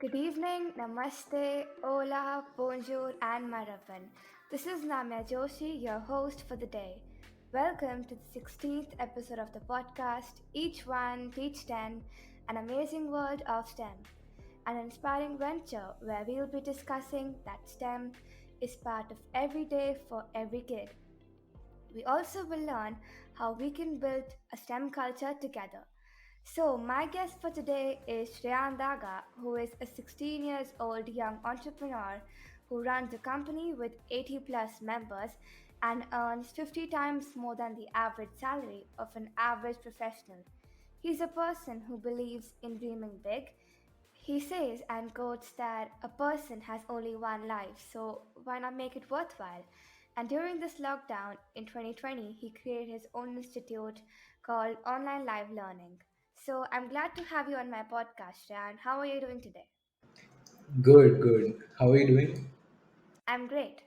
Good evening, namaste, hola, bonjour, and marapan. This is Namya Joshi, your host for the day. Welcome to the 16th episode of the podcast, Each One, Teach 10, an amazing world of STEM. An inspiring venture where we'll be discussing that STEM is part of every day for every kid. We also will learn how we can build a STEM culture together. So, my guest for today is Shreyaan Daga, who is a 16 years old young entrepreneur who runs a company with 80 plus members and earns 50 times more than the average salary of an average professional. He's a person who believes in dreaming big. He says and quotes that a person has only one life, so why not make it worthwhile? And during this lockdown in 2020, he created his own institute called Online Live Learning. So I'm glad to have you on my podcast, Jan. How are you doing today? Good, good. How are you doing? I'm great.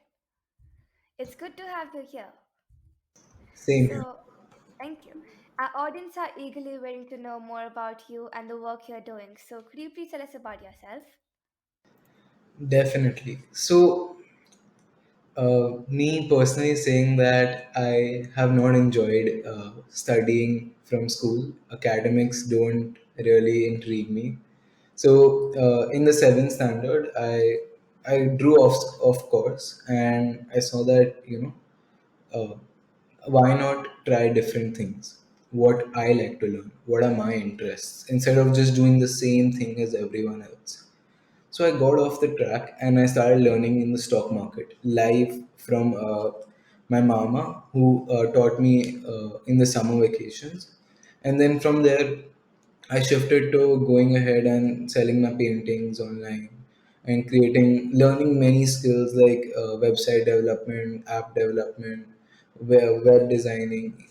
It's good to have you here. Same here. So, thank you. Our audience are eagerly waiting to know more about you and the work you're doing. So, could you please tell us about yourself? Definitely. Me personally saying that I have not enjoyed studying from school. Academics don't really intrigue me. In the seventh standard, I drew off course, and I saw that uh, why not try different things? What I like to learn, what are my interests, instead of just doing the same thing as everyone else. So I got off the track and I started learning in the stock market live from my mama, who taught me in the summer vacations. And then from there, I shifted to going ahead and selling my paintings online and learning many skills like website development, app development, web designing.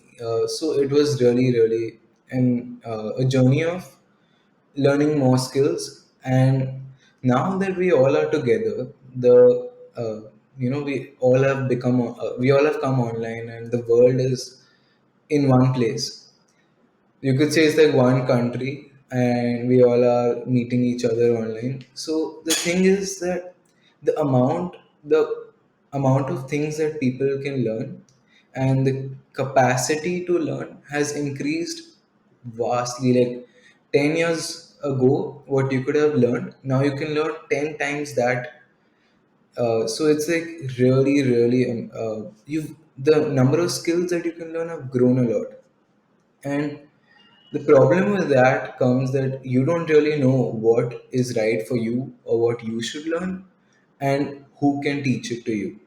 So it was really a journey of learning more skills. And now that we all are together, the we all have come online, and the world is in one place. You could say it's like one country, and we all are meeting each other online. So the thing is that the amount of things that people can learn and the capacity to learn has increased vastly. Like 10 years ago, what you could have learned, now you can learn 10 times that. So it's like you've the number of skills that you can learn have grown a lot. And the problem with that comes that you don't really know what is right for you or what you should learn and who can teach it to you.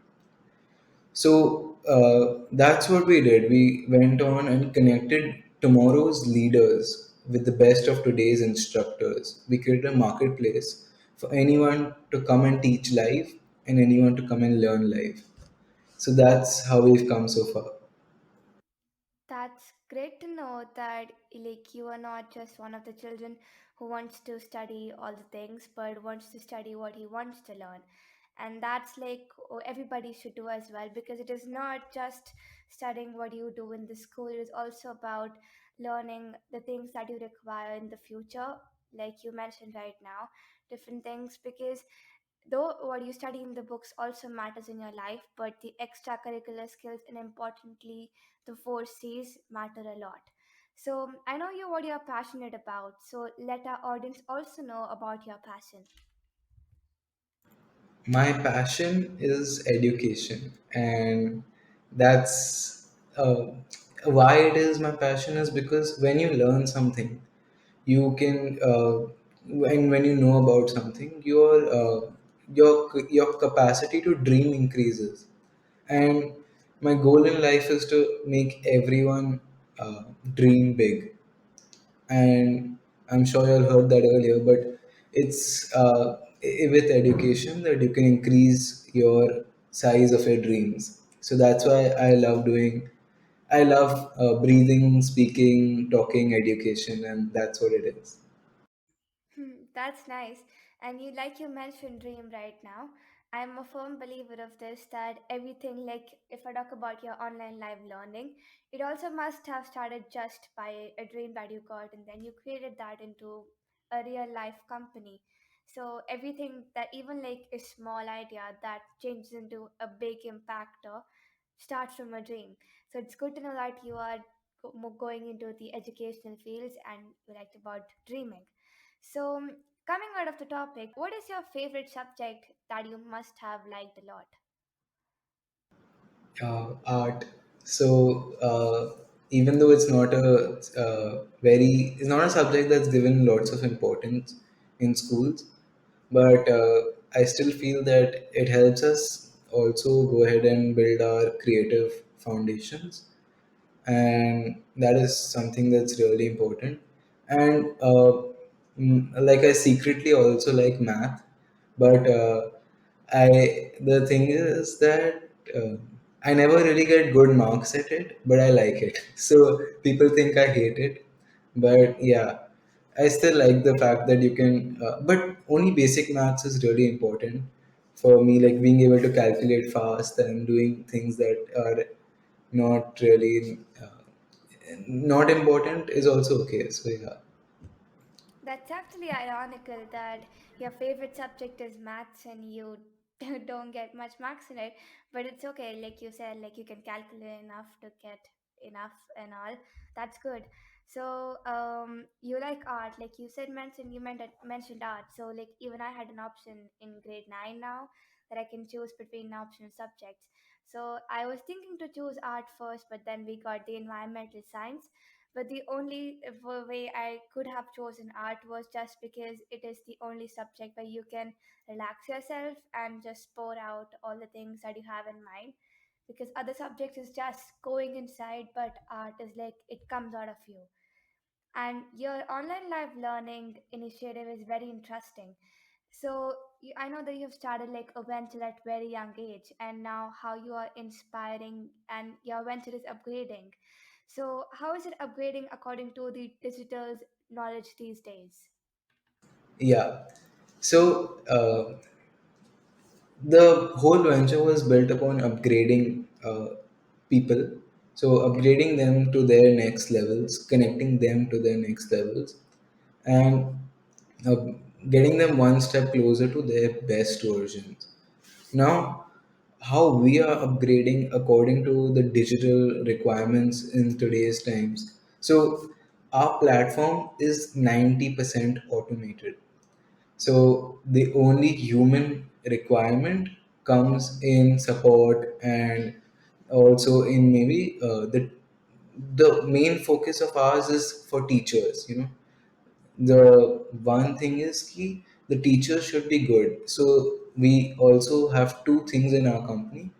That's what we did. We went on and connected tomorrow's leaders with the best of today's instructors. We created a marketplace for anyone to come and teach live and anyone to come and learn live. So that's how we've come so far. That's great to know that like you are not just one of the children who wants to study all the things but wants to study what he wants to learn. And that's like everybody should do as well, because it is not just studying what you do in the school, it is also about learning the things that you require in the future, like you mentioned right now, different things, because though what you study in the books also matters in your life, but the extracurricular skills and importantly the four C's matter a lot. So I know you what you're passionate about, so let our audience also know about your passion. My passion is education, and that's why it is my passion is because when you learn something, you can when you know about something, your capacity to dream increases. And my goal in life is to make everyone dream big. And I'm sure you all heard that earlier, but it's with education that you can increase your size of your dreams. So that's why I love breathing, speaking, talking, education, and that's what it is. That's nice. And you, like you mentioned dream right now, I'm a firm believer of this, that everything, like if I talk about your online live learning, it also must have started just by a dream that you got and then you created that into a real life company. So everything that even like a small idea that changes into a big impactor starts from a dream. So it's good to know that you are going into the educational fields and you liked about dreaming. So coming out of the topic, what is your favorite subject that you must have liked a lot? Art. So even though it's not a it's not a subject that's given lots of importance in schools, but I still feel that it helps us also go ahead and build our creative foundations, and that is something that's really important. And like I secretly also like math, but I the thing is that I never really get good marks at it, but I like it. So people think I hate it, but yeah, I still like the fact that you can but only basic maths is really important for me, like being able to calculate fast and doing things that are not really not important is also okay. So yeah. That's actually ironical that your favorite subject is maths and you don't get much marks in it, but it's okay. Like you said, like you can calculate enough to get enough and all. That's good. So, you like art, like you said, mentioned art. So, like even I had an option in grade nine now that I can choose between optional subjects. So I was thinking to choose art first, but then we got the environmental science, but the only way I could have chosen art was just because it is the only subject where you can relax yourself and just pour out all the things that you have in mind. Because other subjects is just going inside, but art is like it comes out of you. And your online live learning initiative is very interesting. So I know that you've started like a venture at very young age, and now how you are inspiring and your venture is upgrading. So how is it upgrading according to the digital knowledge these days? Yeah. So the whole venture was built upon upgrading people. So upgrading them to their next levels, connecting them to their next levels, and uh, getting them one step closer to their best versions. Now, how we are upgrading according to the digital requirements in today's times. So, our platform is 90% automated. So, the only human requirement comes in support, and also in maybe the main focus of ours is for teachers, you know. The one thing is key, the teachers should be good. So we also have two things in our company.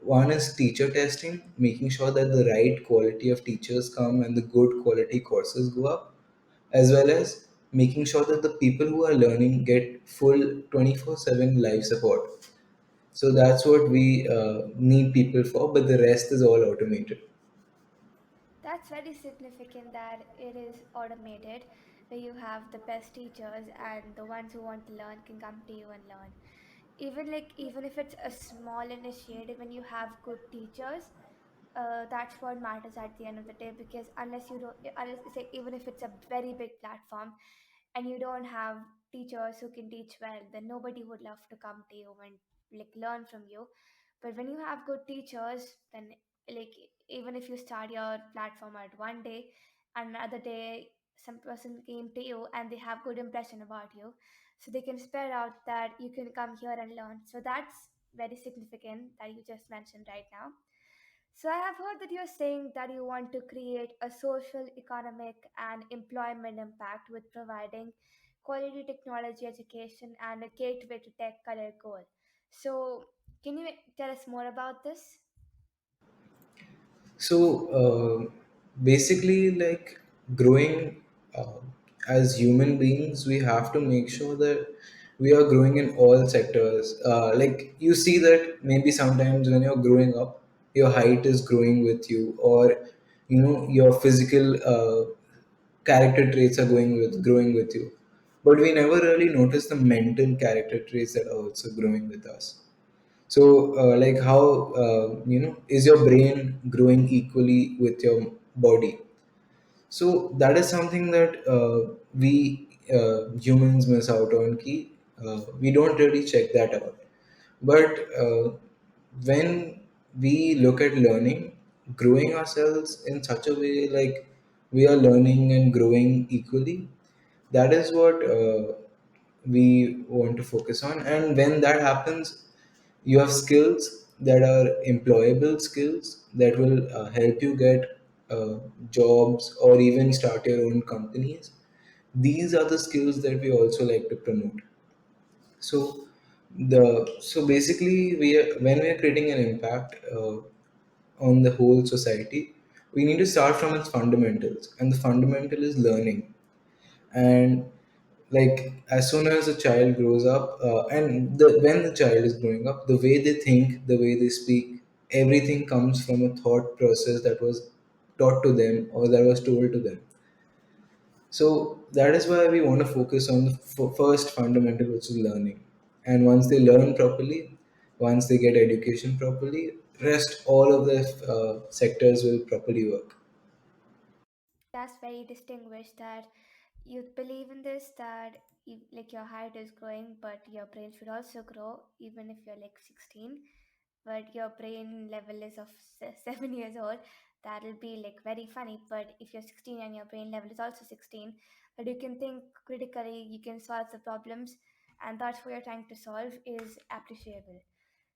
One is teacher testing, making sure that the right quality of teachers come and the good quality courses go up, as well as making sure that the people who are learning get full 24/7 live support. So that's what we need people for, but the rest is all automated. That's very significant that it is automated, where you have the best teachers and the ones who want to learn can come to you and learn. Even if it's a small initiative, when you have good teachers, that's what matters at the end of the day. Because unless it's like, even if it's a very big platform and you don't have teachers who can teach well, then nobody would love to come to you and like learn from you. But when you have good teachers, then like even if you start your platform at one day, another day some person came to you and they have good impression about you, so they can spare out that you can come here and learn. So that's very significant that you just mentioned right now. So I have heard that you're saying that you want to create a social, economic, and employment impact with providing quality technology education and a gateway to tech career goal. So can you tell us more about this? So basically, like growing uh, as human beings, we have to make sure that we are growing in all sectors. Like you see that maybe sometimes when you're growing up, your height is growing with you, or you know your physical character traits are going with growing with you. But we never really notice the mental character traits that are also growing with us. So, like how is your brain growing equally with your body? So that is something that we humans miss out on. Key. We don't really check that out. But when we look at learning, growing ourselves in such a way like we are learning and growing equally, that is what we want to focus on. And when that happens, you have skills that are employable skills that will help you get jobs or even start your own companies. These are the skills that we also like to promote. So basically we are, when we are creating an impact on the whole society, we need to start from its fundamentals, and the fundamental is learning. And like as soon as a child grows up, when the child is growing up, the way they think, the way they speak, everything comes from a thought process that was taught to them or that was told to them. So that is why we want to focus on the first fundamental, which is learning. And once they learn properly, once they get education properly, rest all of the sectors will properly work. That's very distinguished that you believe in this, that you, like your height is growing, but your brain should also grow, even if you're like 16. But your brain level is of 7 years old. That'll be like very funny. But if you're 16 and your brain level is also 16, but you can think critically, you can solve the problems, and that's what you're trying to solve is appreciable.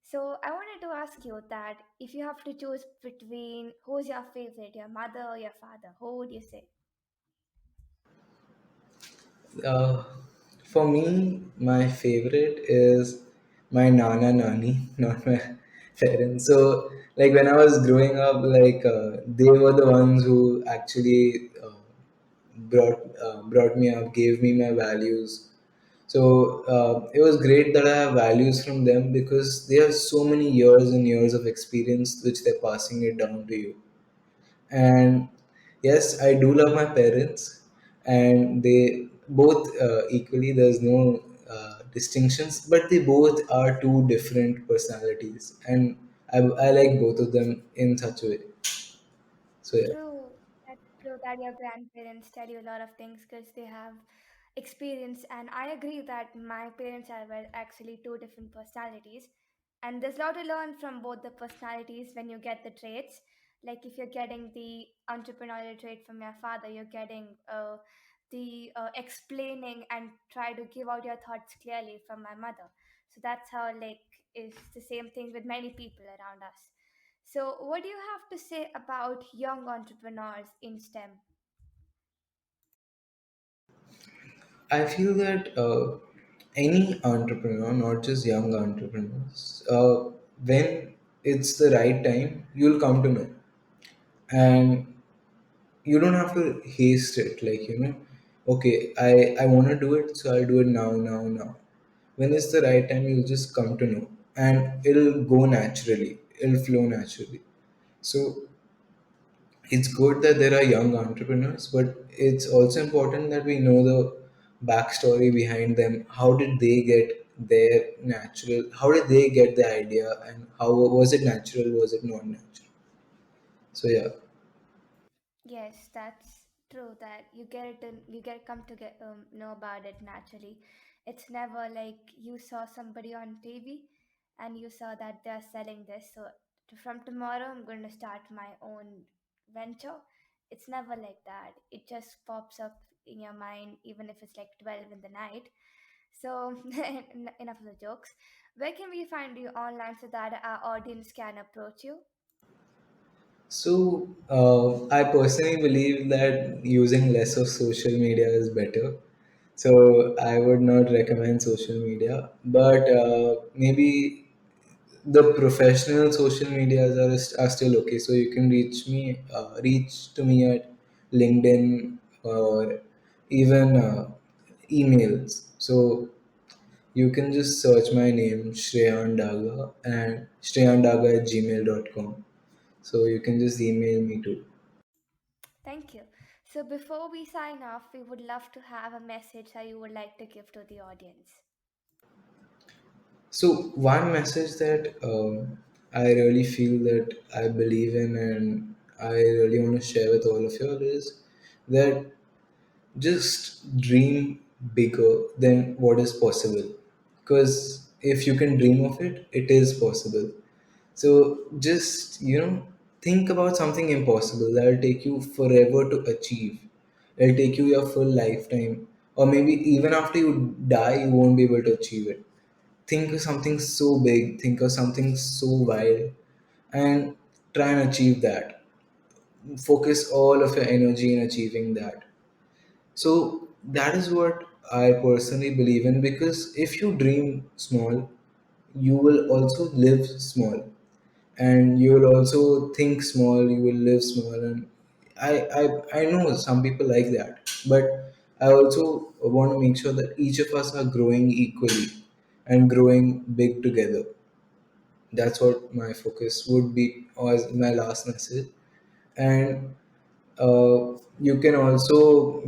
So I wanted to ask you that if you have to choose between who's your favorite, your mother or your father, who would you say? Uh, for me, my favorite is my nana nani, not my parents. So, like when I was growing up, they were the ones who actually brought me up, gave me my values. So it was great that I have values from them because they have so many years and years of experience which they're passing it down to you. And yes, I do love my parents, and they both equally. There's no distinctions, but they both are two different personalities, and I like both of them in such a way. So yeah. True. That's true that your grandparents tell you a lot of things because they have experience. And I agree that my parents are well, actually two different personalities. And there's a lot to learn from both the personalities when you get the traits. Like if you're getting the entrepreneurial trait from your father, you're getting the explaining and try to give out your thoughts clearly from my mother. So that's how like is the same thing with many people around us. So, what do you have to say about young entrepreneurs in STEM? I feel that any entrepreneur, not just young entrepreneurs, when it's the right time, you'll come to know. And you don't have to haste it. Okay, I want to do it, so I'll do it now. When it's the right time, you'll just come to know. And it'll go naturally, it'll flow naturally. So it's good that there are young entrepreneurs, but it's also important that we know the backstory behind them. How did they get their natural? How did they get the idea? And how was it natural? Was it not natural? So yeah. Yes, that's true. That you get it, you get come to get know about it naturally. It's never like you saw somebody on TV and you saw that they're selling this. So from tomorrow, I'm going to start my own venture. It's never like that. It just pops up in your mind, even if it's like 12 in the night. So enough of the jokes. Where can we find you online so that our audience can approach you? So, I personally believe that using less of social media is better. So, I would not recommend social media, but maybe the professional social medias are still okay. So, you can reach to me at LinkedIn or even emails. So, you can just search my name, Shreyaan Daga, and shreyandaga at gmail.com. So, you can just email me too. Thank you. So before we sign off, we would love to have a message that you would like to give to the audience. So one message that I really feel that I believe in and I really want to share with all of you all is that just dream bigger than what is possible. because if you can dream of it, it is possible. So just, think about something impossible that will take you forever to achieve. It'll take you your full lifetime, or maybe even after you die, you won't be able to achieve it. Think of something so big, think of something so wild, and try and achieve that. Focus all of your energy in achieving that. So that is what I personally believe in, because if you dream small, you will also live small, and you will also think small, you will live small. And I know some people like that, but I also want to make sure that each of us are growing equally and growing big together. That's what my focus would be, or as my last message. And you can also,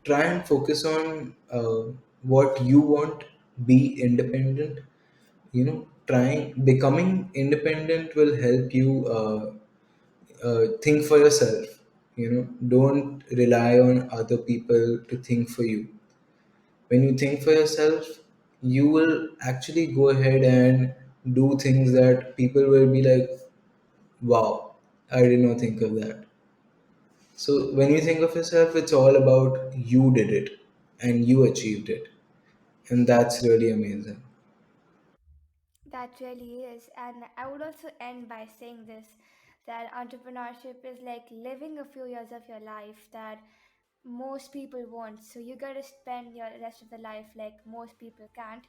try and focus on what you want. Be independent. Trying becoming independent will help you think for yourself. Don't rely on other people to think for you. When you think for yourself, you will actually go ahead and do things that people will be like, wow, I did not think of that. So when you think of yourself, it's all about you did it and you achieved it. And that's really amazing. That really is. And I would also end by saying this, that entrepreneurship is like living a few years of your life that most people won't. So you gotta spend your rest of the life like most people can't.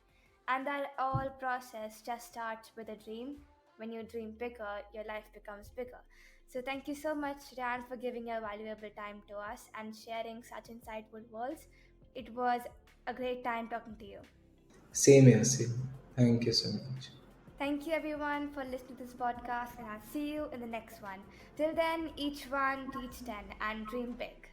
And that all process just starts with a dream. When you dream bigger, your life becomes bigger. So thank you so much, Ryan, for giving your valuable time to us and sharing such insightful words. It was a great time talking to you. Same here, same. Thank you so much. Thank you everyone for listening to this podcast, and I'll see you in the next one. Till then, each one teach 10 and dream big.